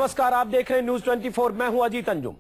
नमस्कार, आप देख रहे हैं न्यूज 24। मैं हूं अजीत अंजुम।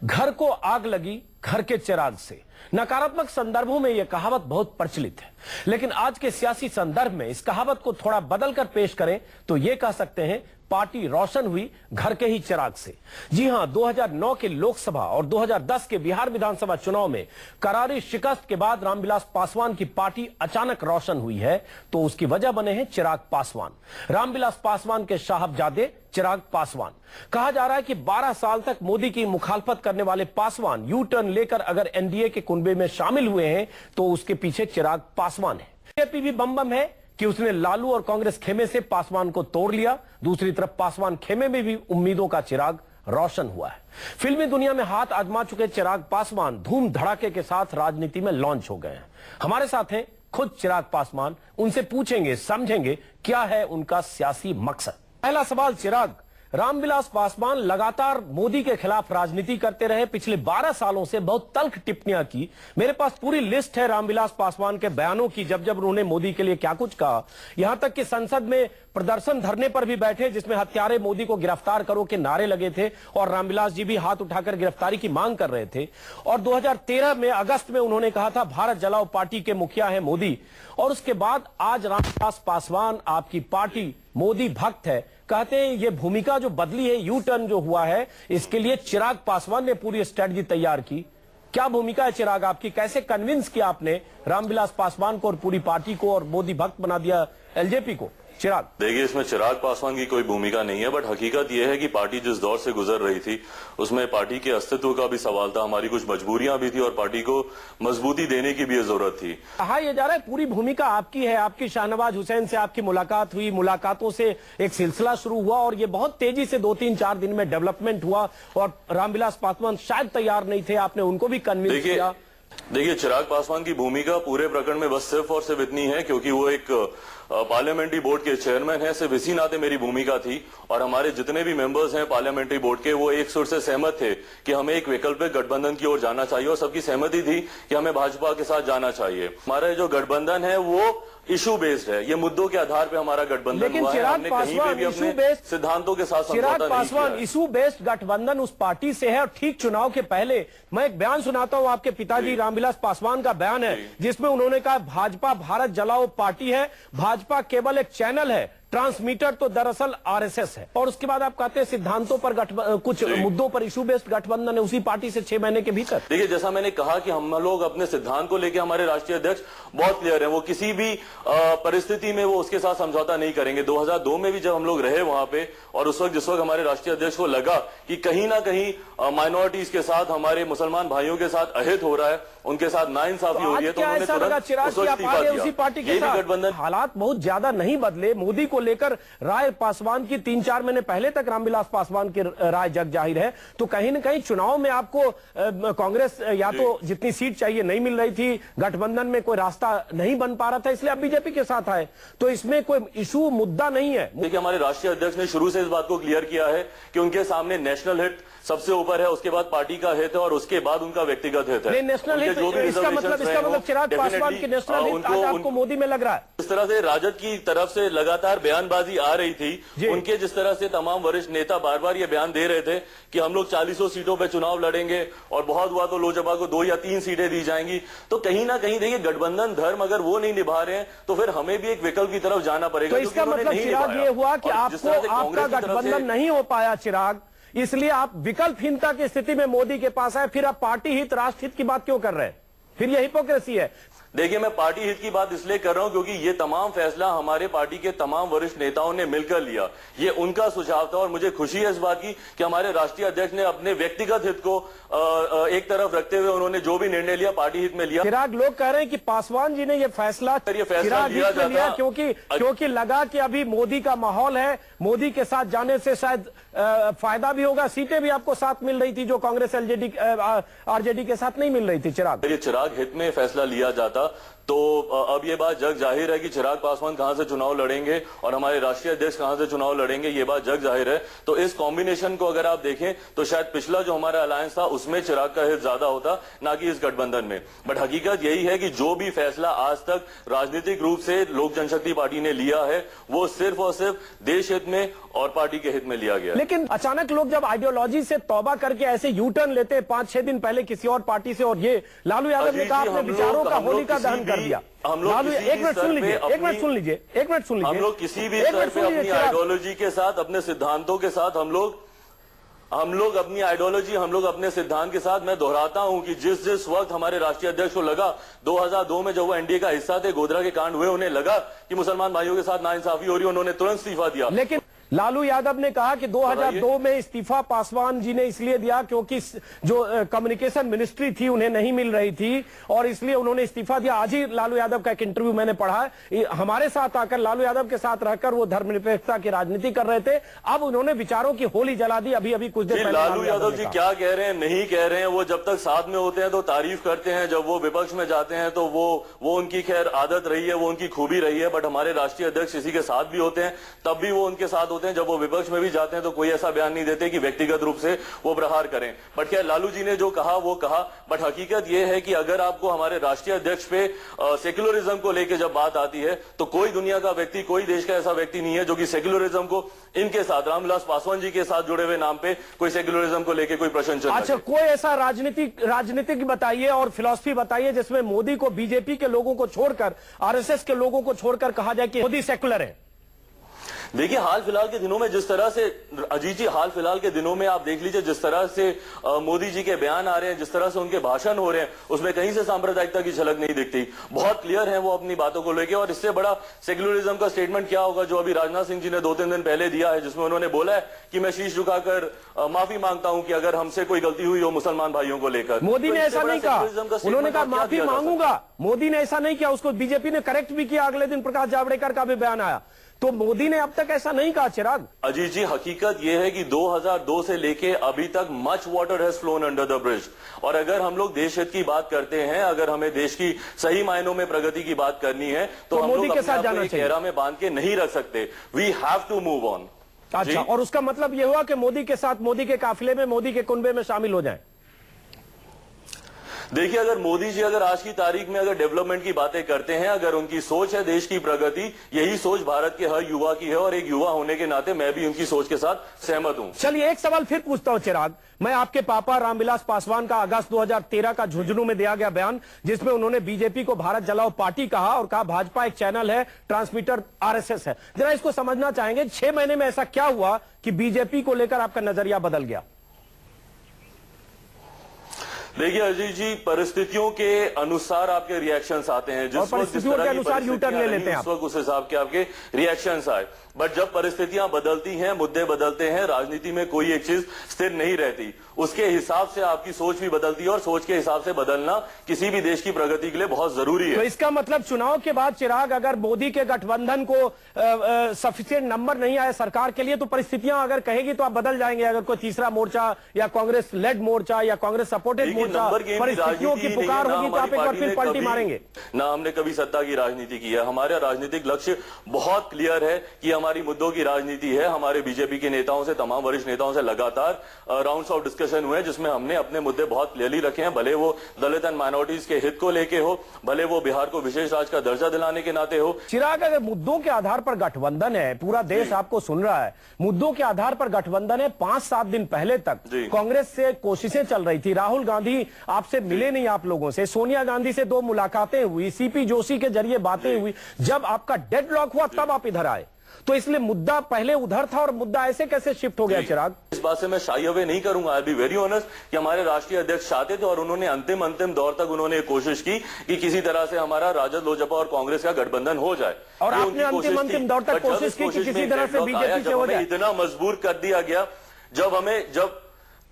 घर को आग लगी घर के चिराग से। नकारात्मक संदर्भों में यह कहावत बहुत प्रचलित है, लेकिन आज के सियासी संदर्भ में इस कहावत को थोड़ा बदलकर पेश करें तो यह कह सकते हैं पार्टी रोशन हुई घर के ही चिराग से। जी हां, 2009 के लोकसभा और 2010 के बिहार विधानसभा चुनाव में करारी शिकस्त के बाद रामविलास पासवान की पार्टी अचानक रोशन हुई है, तो उसकी वजह बने हैं चिराग पासवान। रामविलास पासवान के साहबजादे चिराग पासवान। कहा जा रहा है कि 12 साल तक मोदी की मुखालफत करने वाले पासवान यू टर्न लेकर अगर एनडीए के कुनबे में शामिल हुए हैं तो उसके पीछे चिराग पासवान है। बीजेपी भी बम है कि उसने लालू और कांग्रेस खेमे से पासवान को तोड़ लिया। दूसरी तरफ पासवान खेमे में भी उम्मीदों का चिराग रोशन हुआ है। फिल्मी दुनिया में हाथ आजमा चुके चिराग पासवान धूम धड़ाके के साथ राजनीति में लॉन्च हो गए हैं। हमारे साथ हैं खुद चिराग पासवान। उनसे पूछेंगे, समझेंगे क्या है उनका सियासी मकसद। पहला सवाल, चिराग, रामविलास पासवान लगातार मोदी के खिलाफ राजनीति करते रहे। पिछले 12 सालों से बहुत तल्ख टिप्पणियां की। मेरे पास पूरी लिस्ट है रामविलास पासवान के बयानों की, जब जब उन्होंने मोदी के लिए क्या कुछ कहा। यहां तक कि संसद में प्रदर्शन धरने पर भी बैठे जिसमें हत्यारे मोदी को गिरफ्तार करो के नारे लगे थे और रामविलास जी भी हाथ उठाकर गिरफ्तारी की मांग कर रहे थे। और 2013 में अगस्त में उन्होंने कहा था भारत जलाओ पार्टी के मुखिया है मोदी। और उसके बाद आज रामविलास पासवान आपकी पार्टी मोदी भक्त है। कहते हैं ये भूमिका जो बदली है, यू टर्न जो हुआ है, इसके लिए चिराग पासवान ने पूरी स्ट्रेटजी तैयार की। क्या भूमिका है चिराग आपकी? कैसे कन्विंस किया आपने रामविलास पासवान को और पूरी पार्टी को और मोदी भक्त बना दिया एलजेपी को? चिराग, देखिए, इसमें चिराग पासवान की कोई भूमिका नहीं है, बट हकीकत यह है कि पार्टी जिस दौर से गुजर रही थी उसमें पार्टी के अस्तित्व का भी सवाल था, हमारी कुछ मजबूरियां भी थी और पार्टी को मजबूती देने की भी जरूरत थी। कहा यह जा रहा है पूरी भूमिका आपकी है। आपकी शाहनवाज हुसैन से आपकी मुलाकात हुई, मुलाकातों से एक सिलसिला शुरू हुआ और ये बहुत तेजी से 2-3-4 दिन में डेवलपमेंट हुआ और रामविलास पासवान शायद तैयार नहीं थे, आपने उनको भी कन्विंस किया। देखिए, चिराग पासवान की भूमिका पूरे प्रकरण में बस सिर्फ और सिर्फ इतनी है क्योंकि वो एक पार्लियामेंट्री बोर्ड के चेयरमैन हैं। सिर्फ इसी नाते मेरी भूमिका थी और हमारे जितने भी मेंबर्स हैं पार्लियामेंट्री बोर्ड के, वो एक सुर से सहमत थे कि हमें एक वैकल्पिक गठबंधन की ओर जाना चाहिए और सबकी सहमति थी कि हमें भाजपा के साथ जाना चाहिए। हमारा जो गठबंधन है वो इशू बेस्ड है, ये मुद्दों के आधार पे हमारा गठबंधन हुआ है। हमने कहीं पे भी अपने सिद्धांतों के साथ समझौता नहीं किया। चिराग पासवान, इशू बेस्ड गठबंधन उस पार्टी से है और ठीक चुनाव के पहले मैं एक बयान सुनाता हूं, आपके पिताजी रामविलास पासवान का बयान है जिसमें उन्होंने कहा भाजपा भारत जलाओ पार्टी है, भाजपा केवल एक चैनल है, ट्रांसमीटर तो दरअसल आरएसएस है। और उसके बाद आप कहते हैं सिद्धांतों पर कुछ मुद्दों पर इशू बेस्ड गठबंधन है उसी पार्टी से 6 महीने के भीतर। देखिए, जैसा मैंने कहा कि हम लोग अपने सिद्धांत को लेकर हमारे राष्ट्रीय अध्यक्ष बहुत क्लियर है, वो किसी भी परिस्थिति में वो उसके साथ समझौता नहीं करेंगे। 2002 में भी जब हम लोग रहे वहां पे और उस वक्त जिस वक्त हमारे राष्ट्रीय अध्यक्ष को लगा कि कहीं ना कहीं माइनॉरिटीज के साथ, हमारे मुसलमान भाइयों के साथ अहित हो रहा है, उनके साथ नाइंसाफी हो रही है, तो उन्होंने तुरंत उसी पार्टी के साथ गठबंधन। हालात बहुत ज्यादा नहीं बदले। मोदी को लेकर राय पासवान की 3-4 महीने पहले तक रामविलास पासवान की राय जग जाहिर है। तो कहीं न कहीं चुनाव में आपको कांग्रेस या तो जितनी सीट चाहिए नहीं मिल रही थी, गठबंधन में कोई रास्ता नहीं बन पा रहा था, इसलिए आप बीजेपी के साथ आए। तो इसमें कोई इशू मुद्दा नहीं है। देखिए, हमारे राष्ट्रीय अध्यक्ष ने शुरू से इस बात को क्लियर किया है कि उनके सामने नेशनल हित सबसे ऊपर है, उसके बाद पार्टी का हित है और उसके बाद उनका व्यक्तिगत हित है। नेशनल हित, इसका मतलब चिराग पासवान की नेशनल हित आज आपको मोदी में लग रहा है। इस तरह से राजद की तरफ से लगातार बयानबाजी आ रही थी, उनके जिस तरह से तमाम वरिष्ठ नेता बार बार ये बयान दे रहे थे कि हम लोग 40 सीटों पे चुनाव लड़ेंगे और बहुत हुआ तो लोजपा को 2 या 3 सीटें दी जाएंगी। तो कहीं ना कहीं देखिए, गठबंधन धर्म अगर वो नहीं निभा रहे हैं तो फिर हमें भी एक विकल्प की तरफ जाना पड़ेगा। तो इसका मतलब चिराग ये हुआ कि आपका गठबंधन नहीं हो पाया चिराग, इसलिए आप विकल्पहीनता की स्थिति में मोदी के पास आए। फिर आप पार्टी हित, राष्ट्र हित की बात क्यों कर रहे हैं? फिर यह हिपोक्रेसी है। देखिए, मैं पार्टी हित की बात इसलिए कर रहा हूं क्योंकि ये तमाम फैसला हमारे पार्टी के तमाम वरिष्ठ नेताओं ने मिलकर लिया। ये उनका सुझाव था और मुझे खुशी है इस बात की कि हमारे राष्ट्रीय अध्यक्ष ने अपने व्यक्तिगत हित को एक तरफ रखते हुए उन्होंने जो भी निर्णय लिया पार्टी हित में लिया। चिराग, लोग कह रहे हैं कि पासवान जी ने ये फैसला लिया क्योंकि लगा कि अभी मोदी का माहौल है, मोदी के साथ जाने से शायद फायदा भी होगा, सीटें भी आपको साथ मिल रही थी जो कांग्रेस आरजेडी के साथ नहीं मिल रही थी। चिराग, चिराग हित में फैसला लिया जाता था, तो अब ये बात जग जाहिर है कि चिराग पासवान कहां से चुनाव लड़ेंगे और हमारे राष्ट्रीय अध्यक्ष कहां से चुनाव लड़ेंगे, ये बात जग जाहिर है। तो इस कॉम्बिनेशन को अगर आप देखें तो शायद पिछला जो हमारा अलायंस था उसमें चिराग का हित ज्यादा होता, ना कि इस गठबंधन में। बट हकीकत यही है कि जो भी फैसला आज तक राजनीतिक रूप से लोक जनशक्ति पार्टी ने लिया है वो सिर्फ और सिर्फ देश हित में और पार्टी के हित में लिया गया। लेकिन अचानक लोग जब आइडियोलॉजी से तौबा करके ऐसे यू टर्न लेते हैं 5-6 दिन पहले किसी और पार्टी से, और ये लालू यादव ने कहा अपने विचारों का होलिका दहन कर दिया। लालू, एक मिनट सुन लीजिए, हम लोग किसी भी स्तर पे अपनी आइडियोलॉजी के साथ, अपने सिद्धांतों के साथ हम लोग अपनी आइडियोलॉजी, हम लोग अपने सिद्धांत के साथ, मैं दोहराता हूं कि जिस वक्त हमारे राष्ट्रीय अध्यक्ष को लगा 2002 में जब वो एनडीए का हिस्सा थे, गोधरा के कांड हुए, उन्हें लगा कि मुसलमान भाइयों के साथ नाइंसाफी हो रही है, उन्होंने तुरंत इस्तीफा दिया। लेकिन लालू यादव ने कहा कि 2002 में इस्तीफा पासवान जी ने इसलिए दिया क्योंकि जो कम्युनिकेशन मिनिस्ट्री थी उन्हें नहीं मिल रही थी और इसलिए उन्होंने इस्तीफा दिया। आज ही लालू यादव का एक इंटरव्यू मैंने पढ़ा है, हमारे साथ आकर लालू यादव के साथ रहकर वो धर्मनिरपेक्षता की राजनीति कर रहे थे, अब उन्होंने विचारों की होली जला दी। अभी कुछ देर पहले लालू यादव जी क्या कह रहे हैं, नहीं कह रहे हैं, वो जब तक साथ में होते हैं तो तारीफ करते हैं, जब वो विपक्ष में जाते हैं तो वो उनकी खैर आदत रही है, वो उनकी खूबी रही है। बट हमारे राष्ट्रीय अध्यक्ष इसी के साथ भी होते हैं, तब भी वो उनके साथ होते हैं, जब वो विपक्ष में भी जाते हैं तो कोई ऐसा बयान नहीं देते कि व्यक्तिगत रूप से वो प्रहार करें। बट क्या लालू जी ने जो कहा वो कहा, बट हकीकत यह है कि अगर आपको हमारे राष्ट्रीय अध्यक्ष पे सेक्युलरिज्म को लेकर जब बात आती है तो कोई दुनिया का व्यक्ति, कोई देश का ऐसा व्यक्ति नहीं है जो कि सेक्युलरिज्म को इनके साथ, रामविलास पासवान जी के साथ जुड़े हुए नाम पे कोई सेक्युलरिज्म को लेकर कोई प्रशंसा। अच्छा, कोई ऐसा राजनीतिक बताइए और फिलॉसफी बताइए जिसमें मोदी को, बीजेपी के लोगों को छोड़कर, आरएसएस के लोगों को छोड़कर कहा जाए कि मोदी सेक्युलर है। देखिए, हाल फिलहाल के दिनों में जिस तरह से, अजीत जी, हाल फिलहाल के दिनों में आप देख लीजिए जिस तरह से मोदी जी के बयान आ रहे हैं, जिस तरह से उनके भाषण हो रहे हैं, उसमें कहीं से सांप्रदायिकता की झलक नहीं दिखती। बहुत क्लियर है वो अपनी बातों को लेकर। और इससे बड़ा सेक्युलरिज्म का स्टेटमेंट क्या होगा जो अभी राजनाथ सिंह जी ने 2-3 दिन पहले दिया है, जिसमें उन्होंने बोला है कि मैं शीश झुकाकर माफी मांगता हूं कि अगर हमसे कोई गलती हुई हो मुसलमान भाइयों को लेकर। मोदी ने ऐसा नहीं कहा, उन्होंने कहा माफी मांगूंगा। मोदी ने ऐसा नहीं किया, उसको बीजेपी ने करेक्ट भी किया। अगले दिन प्रकाश जावड़ेकर का भी बयान आया, तो मोदी ने अब तक ऐसा नहीं कहा। चिराग, अजीत जी, हकीकत यह है कि 2002 से लेके अभी तक much water has phloem under the bridge. और अगर हम लोग देश हित की बात करते हैं, अगर हमें देश की सही मायनों में प्रगति की बात करनी है तो हम मोदी लोग के साथ जाना चाहिए, घेरा में बांध के नहीं रख सकते। We have to move on. अच्छा, और उसका मतलब यह हुआ कि मोदी के साथ, मोदी के काफिले में, मोदी के कुनबे में शामिल हो जाएं। देखिए, अगर मोदी जी अगर आज की तारीख में अगर डेवलपमेंट की बातें करते हैं, अगर उनकी सोच है देश की प्रगति, यही सोच भारत के हर युवा की है और एक युवा होने के नाते मैं भी उनकी सोच के साथ सहमत हूं। चलिए, एक सवाल फिर पूछता हूं चिराग। मैं आपके पापा रामविलास पासवान का अगस्त 2013 का झुंझुनू में दिया गया बयान, जिसमें उन्होंने बीजेपी को भारत जलाओ पार्टी कहा और कहा भाजपा एक चैनल है, ट्रांसमीटर आरएसएस है। जरा इसको समझना चाहेंगे, 6 महीने में ऐसा क्या हुआ कि बीजेपी को लेकर आपका नजरिया बदल गया? देखिए अजीत जी, परिस्थितियों के अनुसार आपके रिएक्शंस आते हैं। जिस परिस्थितियों के अनुसार यू टर्न ले लेते हैं उस वक्त उस हिसाब के आपके रिएक्शंस आए। बट जब परिस्थितियां बदलती हैं, मुद्दे बदलते हैं, राजनीति में कोई एक चीज स्थिर नहीं रहती, उसके हिसाब से आपकी सोच भी बदलती है और सोच के हिसाब से बदलना किसी भी देश की प्रगति के लिए बहुत जरूरी है। तो इसका मतलब चुनाव के बाद चिराग, अगर मोदी के गठबंधन को सफिशिएंट नंबर नहीं आए सरकार के लिए, तो परिस्थितियां अगर कहेगी तो आप बदल जाएंगे? अगर कोई तीसरा मोर्चा या कांग्रेस लेड मोर्चा या कांग्रेस सपोर्टेड मोर्चा, परिस्थितियों की पुकार होगी तो आप एक बार फिर पलटी मारेंगे? ना हमने कभी सत्ता की राजनीति की है। हमारा राजनीतिक लक्ष्य बहुत क्लियर है कि हमारी मुद्दों की राजनीति है। हमारे बीजेपी के नेताओं से, तमाम वरिष्ठ नेताओं से लगातार राउंड्स ऑफ डिस्कशन हुए जिसमें हमने अपने मुद्दे बहुत क्लियरली रखे हैं, भले वो दलित एंड माइनॉरिटीज के हित को लेके हो, भले वो बिहार को विशेष राज्य का दर्जा दिलाने के नाते हो। चिराग, अगर मुद्दों के आधार पर गठबंधन है, पूरा देश आपको सुन रहा है, मुद्दों के आधार पर गठबंधन है, 5-7 दिन पहले तक कांग्रेस से कोशिशें चल रही थी, राहुल गांधी आपसे मिले नहीं आप लोगों से, सोनिया गांधी से 2 मुलाकातें हुई, सीपी जोशी के जरिए बातें हुई, जब आपका डेडलॉक हुआ तब आप इधर आए। तो इसलिए मुद्दा पहले उधर था और मुद्दा ऐसे कैसे शिफ्ट हो गया? चिराग, इस बात से मैं शाई अवे नहीं करूंगा, आई बी वेरी ऑनेस्ट, कि हमारे राष्ट्रीय अध्यक्ष चाहते थे और उन्होंने अंतिम दौर तक उन्होंने कोशिश की कि किसी तरह से हमारा राजद, लोजपा और कांग्रेस का गठबंधन हो जाए। और आपने अंतिम दौर तक कोशिश की कि किसी तरह से बीजेपी से हो जाए। इतना मजबूर कर दिया गया, जब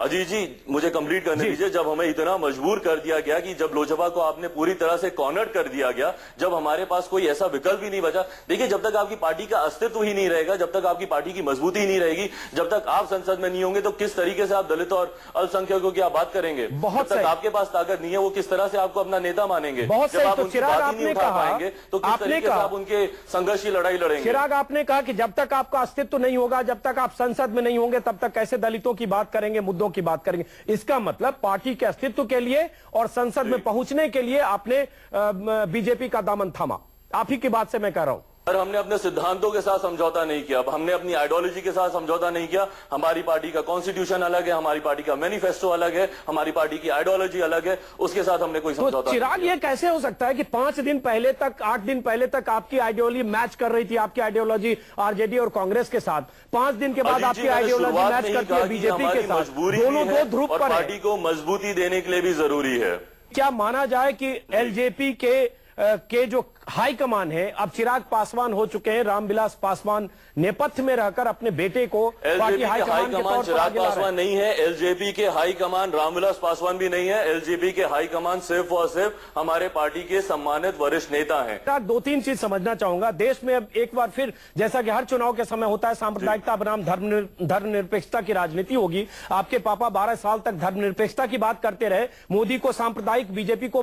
अजीत जी मुझे कंप्लीट करने दीजिए। जब हमें इतना मजबूर कर दिया गया कि जब लोजपा को आपने पूरी तरह से कॉर्नर कर दिया गया, जब हमारे पास कोई ऐसा विकल्प ही नहीं बचा। देखिए, जब तक आपकी पार्टी का अस्तित्व ही नहीं रहेगा, जब तक आपकी पार्टी की मजबूती ही नहीं रहेगी, जब तक आप संसद में नहीं होंगे, तो किस तरीके से आप दलित और अल्पसंख्यकों की आप बात करेंगे? बहुत जब तक आपके पास ताकत नहीं है, वो किस तरह से आपको अपना नेता मानेंगे? जब आप उनकी बात ही नहीं उठा पाएंगे तो किस तरीके से आप उनके संघर्ष की लड़ाई लड़ेंगे? चिराग, आपने कहा कि जब तक आपका अस्तित्व नहीं होगा, जब तक आप संसद में नहीं होंगे, तब तक कैसे दलितों की बात करेंगे, मुद्दों की बात करेंगे? इसका मतलब पार्टी के अस्तित्व के लिए और संसद में पहुंचने के लिए आपने बीजेपी का दामन थामा। आप ही की बात से मैं कह रहा हूं। और हमने अपने सिद्धांतों के साथ समझौता नहीं किया, हमने अपनी आइडियोलॉजी के साथ समझौता नहीं किया। हमारी पार्टी का कॉन्स्टिट्यूशन अलग है, हमारी पार्टी का मैनिफेस्टो अलग है, हमारी पार्टी की आइडियोलॉजी अलग है, उसके साथ हमने कोई समझौता तो चिराग, ये कैसे हो सकता है कि 5 दिन पहले तक, 8 दिन पहले तक आपकी आइडियोलॉजी मैच कर रही थी, आपकी आइडियोलॉजी आरजेडी और कांग्रेस के साथ, 5 दिन के बाद आपकी आइडियोलॉजी मैच करती है बीजेपी के साथ? दोनों दो ध्रुव पर है। पार्टी को मजबूती देने के लिए भी जरूरी है। क्या माना जाए कि एलजेपी के जो हाईकमान है, अब चिराग पासवान हो चुके हैं, रामविलास पासवान नेपथ्य में रहकर अपने बेटे को पार्टी हाईकमान के तौर पर चिराग आगे ला रहे हैं? पासवान नहीं है, एलजेपी के हाईकमान रामविलास पासवान भी नहीं है। एलजेपी के हाईकमान सिर्फ और सिर्फ हमारे पार्टी के सम्मानित वरिष्ठ नेता हैं। 2-3 चीज समझना चाहूंगा। देश में अब एक बार फिर, जैसा कि हर चुनाव के समय होता है, सांप्रदायिकता बनाम धर्मनिरपेक्षता की राजनीति होगी। आपके पापा 12 साल तक धर्मनिरपेक्षता की बात करते रहे, मोदी को सांप्रदायिक, बीजेपी को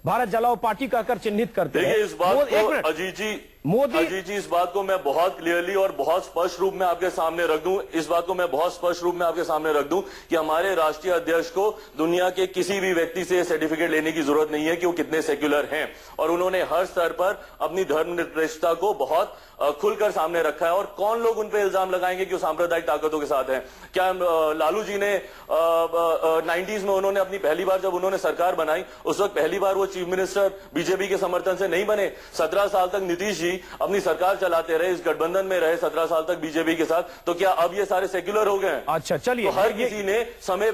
भारत जलाओ पार्टी कहकर चिन्हित करते देखिए, इस बात को अजीत जी, इस बात को मैं बहुत क्लियरली और बहुत स्पष्ट रूप में आपके सामने रख दूं, इस बात को मैं बहुत स्पष्ट रूप में आपके सामने रख दूं कि हमारे राष्ट्रीय अध्यक्ष को दुनिया के किसी भी व्यक्ति से सर्टिफिकेट लेने की जरूरत नहीं है कि वो कितने सेक्युलर हैं, और उन्होंने हर स्तर पर अपनी धर्मनिरपेक्षता को बहुत खुलकर सामने रखा है। और कौन लोग उन पे इल्जाम लगाएंगे कि वो सांप्रदायिक ताकतों के साथ हैं? क्या लालू जी ने 90s में उन्होंने अपनी पहली बार जब उन्होंने सरकार बनाई, उस वक्त पहली बार वो चीफ मिनिस्टर बीजेपी के समर्थन से नहीं बने? 17 साल तक नीतीश जी अपनी सरकार चलाते रहे, इस गठबंधन में रहे 17 साल तक बीजेपी के साथ। तो क्या अब ये सारे सेक्युलर हो गए हैं? अच्छा, चलिए, तो हर किसी ने समय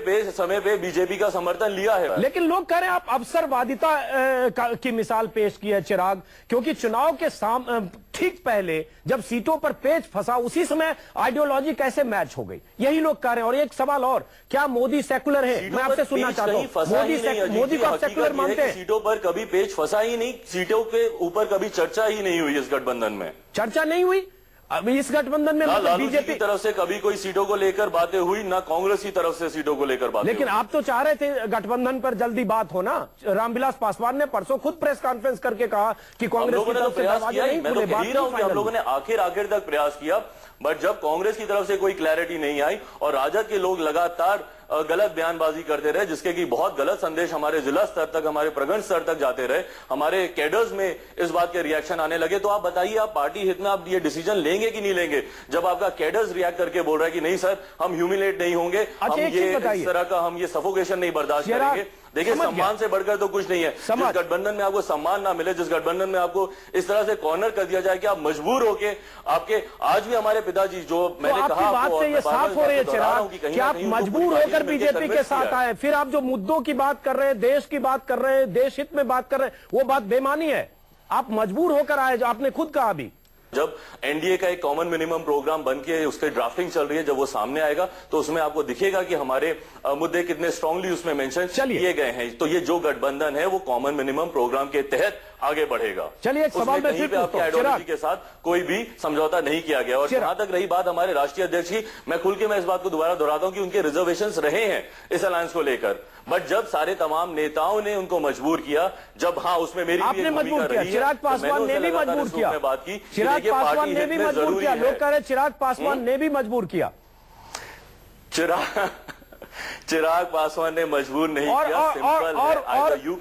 पे बीजेपी का समर्थन लिया है। लेकिन लोग कह रहे हैं आप अवसरवादिता की मिसाल पेश की है चिराग, क्योंकि चुनाव के ठीक पहले जब सीटों पर पेच फंसा, उसी समय आइडियोलॉजी कैसे मैच हो गई? यही लोग कह रहे हैं। और एक सवाल और, क्या मोदी सेकुलर है? मैं आपसे सुनना चाहता हूं, मोदी को आप सेकुलर मानते हैं? सीटों पर कभी पेच फंसा ही नहीं, सीटों के ऊपर कभी चर्चा ही नहीं हुई इस गठबंधन में। चर्चा नहीं हुई अभी इस गठबंधन में? मतलब बीजेपी की तरफ से कभी कोई सीटों को लेकर बातें हुई, ना कांग्रेस की तरफ से सीटों को लेकर बातें। लेकिन आप तो चाह रहे थे गठबंधन पर जल्दी बात हो ना। रामविलास पासवान ने परसों खुद प्रेस कॉन्फ्रेंस करके कहा कि कांग्रेस की तरफ से दरवाजे नहीं खुले। बात नहीं, हम लोगों ने आखिर तक प्रयास किया, बट जब कांग्रेस की तरफ से कोई क्लैरिटी नहीं आई और राजद के लोग लगातार गलत बयानबाजी करते रहे, जिसके की बहुत गलत संदेश हमारे जिला स्तर तक, हमारे प्रखंड स्तर तक जाते रहे, हमारे कैडर्स में इस बात के रिएक्शन आने लगे। तो आप बताइए, आप पार्टी हित में आप ये डिसीजन लेंगे कि नहीं लेंगे? जब आपका कैडर्स रिएक्ट करके बोल रहा है कि नहीं सर, हम ह्यूमिलेट नहीं होंगे, हम ये इस तरह का हम ये सफोकेशन नहीं बर्दाश्त करेंगे। देखिए, सम्मान से बढ़कर तो कुछ नहीं है। जिस गठबंधन में आपको सम्मान ना मिले, जिस गठबंधन में आपको इस तरह से कॉर्नर कर दिया जाए कि आप मजबूर होके आपके, आज भी हमारे पिताजी, जो मैंने कहा, बात से ये साफ हो रही है चिराग कि आप मजबूर होकर बीजेपी के साथ आए, फिर आप जो मुद्दों की बात कर रहे हैं, देश की बात कर रहे हैं, देश हित में बात कर रहे हैं, वो बात बेमानी है। आप मजबूर होकर आए, जो आपने खुद कहा अभी। जब एनडीए का एक कॉमन मिनिमम प्रोग्राम बन के उसके ड्राफ्टिंग चल रही है, जब वो सामने आएगा तो उसमें आपको दिखेगा कि हमारे मुद्दे कितने स्ट्रांगली उसमें मेंशन किए गए हैं। तो ये जो गठबंधन है वो कॉमन मिनिमम प्रोग्राम के तहत आगे बढ़ेगा। चलिए, एक सवाल मैं फिर आपकी आइडियोलॉजी के साथ कोई भी समझौता नहीं किया गया। और जहां तक रही बात हमारे राष्ट्रीय अध्यक्ष की, मैं खुल के इस बात को दोबारा दोहराता हूं कि उनके रिजर्वेशंस रहे हैं इस अलायंस को लेकर, बट जब सारे तमाम नेताओं ने उनको मजबूर किया, जब उसमें मेरी आपने मजबूर किया, चिराग पासवान ने भी मजबूर किया, बात की, चिराग पासवान ने भी मजबूर किया। लोग कह रहे चिराग पासवान ने भी मजबूर किया। चिराग पासवान ने मजबूर नहीं किया।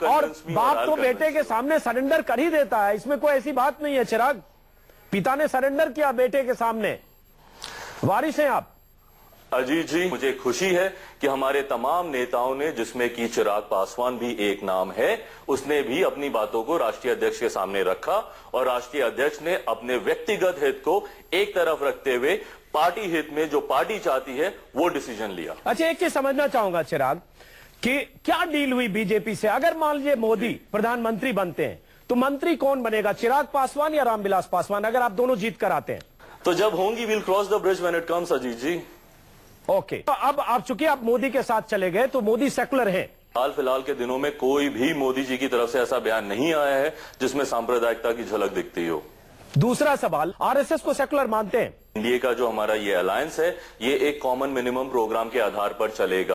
और बाप तो बेटे के सामने सरेंडर कर ही देता है, इसमें कोई ऐसी बात नहीं है। चिराग, पिता ने सरेंडर किया बेटे के सामने, वारिस हैं आप। अजीत जी, मुझे खुशी है कि हमारे तमाम नेताओं ने, जिसमें कि चिराग पासवान भी एक नाम है, उसने भी अपनी बातों को राष्ट्रीय अध्यक्ष के सामने रखा और राष्ट्रीय अध्यक्ष ने अपने व्यक्तिगत हित को एक तरफ रखते हुए पार्टी हित में जो पार्टी चाहती है वो डिसीजन लिया। अच्छा, एक चीज समझना चाहूंगा चिराग कि क्या डील हुई बीजेपी से? अगर मान लीजिए मोदी प्रधानमंत्री बनते हैं तो मंत्री कौन बनेगा, चिराग पासवान या रामविलास पासवान, अगर आप दोनों जीत कर आते हैं? तो जब होंगी, will cross the bridge when it comes. Ajit ji, okay, तो अब आप चूंकि आप मोदी के साथ चले गए तो मोदी सेकुलर हैं। हाल फिलहाल के दिनों में कोई भी मोदी जी की तरफ से ऐसा बयान नहीं आया है जिसमें सांप्रदायिकता की झलक दिखती हो। दूसरा सवाल, आरएसएस को सेकुलर मानते हैं? एनडीए का जो हमारा ये अलायंस है, ये एक कॉमन मिनिमम प्रोग्राम के आधार पर चलेगा।